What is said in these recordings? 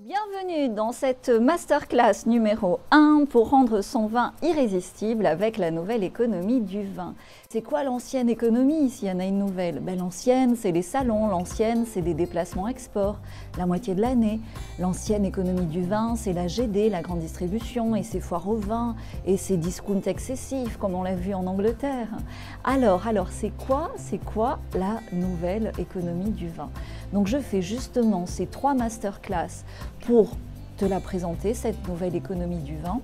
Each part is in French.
Bienvenue dans cette masterclass numéro 1 pour rendre son vin irrésistible avec la nouvelle économie du vin. C'est quoi l'ancienne économie s'il y en a une nouvelle? L'ancienne, c'est les salons, l'ancienne, c'est des déplacements export, la moitié de l'année. L'ancienne économie du vin, c'est la GD, la grande distribution, et ses foires au vin, et ses discounts excessifs, comme on l'a vu en Angleterre. Alors c'est quoi la nouvelle économie du vin? Donc je fais justement ces 3 masterclass pour te la présenter, cette nouvelle économie du vin,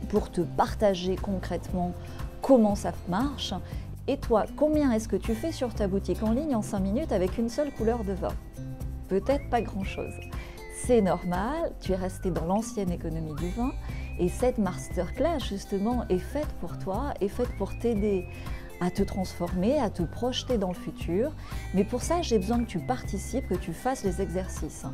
pour te partager concrètement comment ça marche. Et toi, combien est-ce que tu fais sur ta boutique en ligne en 5 minutes avec une seule couleur de vin? Peut-être pas grand-chose. C'est normal, tu es resté dans l'ancienne économie du vin et cette masterclass justement est faite pour toi, est faite pour t'aider à te transformer, à te projeter dans le futur. Mais pour ça, j'ai besoin que tu participes, que tu fasses les exercices.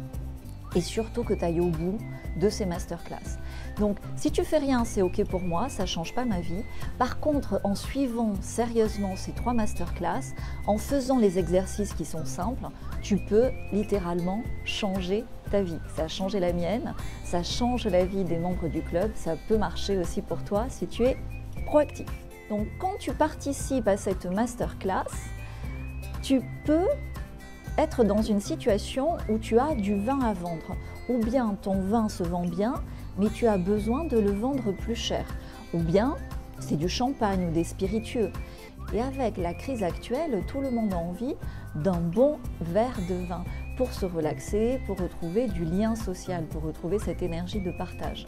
Et surtout que tu ailles au bout de ces masterclass. Donc, si tu fais rien, c'est OK pour moi, ça ne change pas ma vie. Par contre, en suivant sérieusement ces 3 masterclass, en faisant les exercices qui sont simples, tu peux littéralement changer ta vie. Ça a changé la mienne, ça change la vie des membres du club, ça peut marcher aussi pour toi si tu es proactif. Donc, quand tu participes à cette masterclass, tu peux être dans une situation où tu as du vin à vendre. Ou bien ton vin se vend bien, mais tu as besoin de le vendre plus cher. Ou bien c'est du champagne ou des spiritueux. Et avec la crise actuelle, tout le monde a envie d'un bon verre de vin pour se relaxer, pour retrouver du lien social, pour retrouver cette énergie de partage.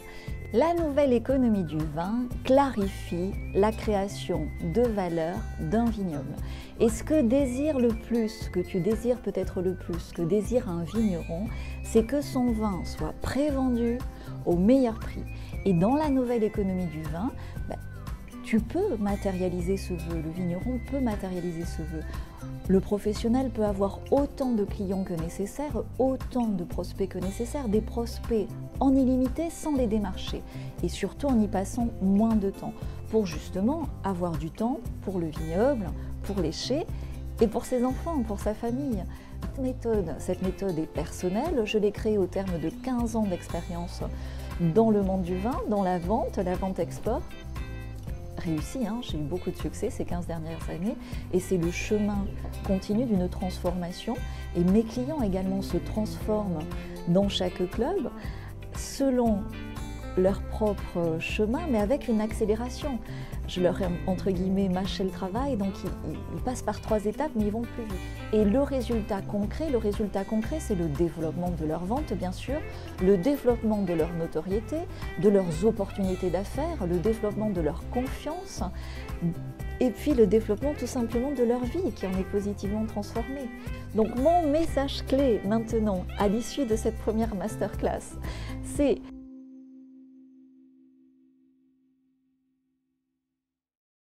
La nouvelle économie du vin clarifie la création de valeur d'un vignoble. Et ce que désire le plus, ce que tu désires peut-être le plus, ce que désire un vigneron, c'est que son vin soit prévendu au meilleur prix. Et dans la nouvelle économie du vin, tu peux matérialiser ce vœu, le vigneron peut matérialiser ce vœu. Le professionnel peut avoir autant de clients que nécessaire, autant de prospects que nécessaire, des prospects en illimité sans les démarcher et surtout en y passant moins de temps pour justement avoir du temps pour le vignoble, pour les chais et pour ses enfants, pour sa famille. Cette méthode est personnelle, je l'ai créée au terme de 15 ans d'expérience dans le monde du vin, dans la vente export. Réussi, j'ai eu beaucoup de succès ces 15 dernières années et c'est le chemin continu d'une transformation et mes clients également se transforment dans chaque club selon leur propre chemin mais avec une accélération. Je leur ai entre guillemets mâché le travail, donc ils passent par 3 étapes mais ils vont plus vite. Et le résultat concret c'est le développement de leur vente bien sûr, le développement de leur notoriété, de leurs opportunités d'affaires, le développement de leur confiance et puis le développement tout simplement de leur vie qui en est positivement transformée. Donc mon message clé maintenant à l'issue de cette première masterclass, c'est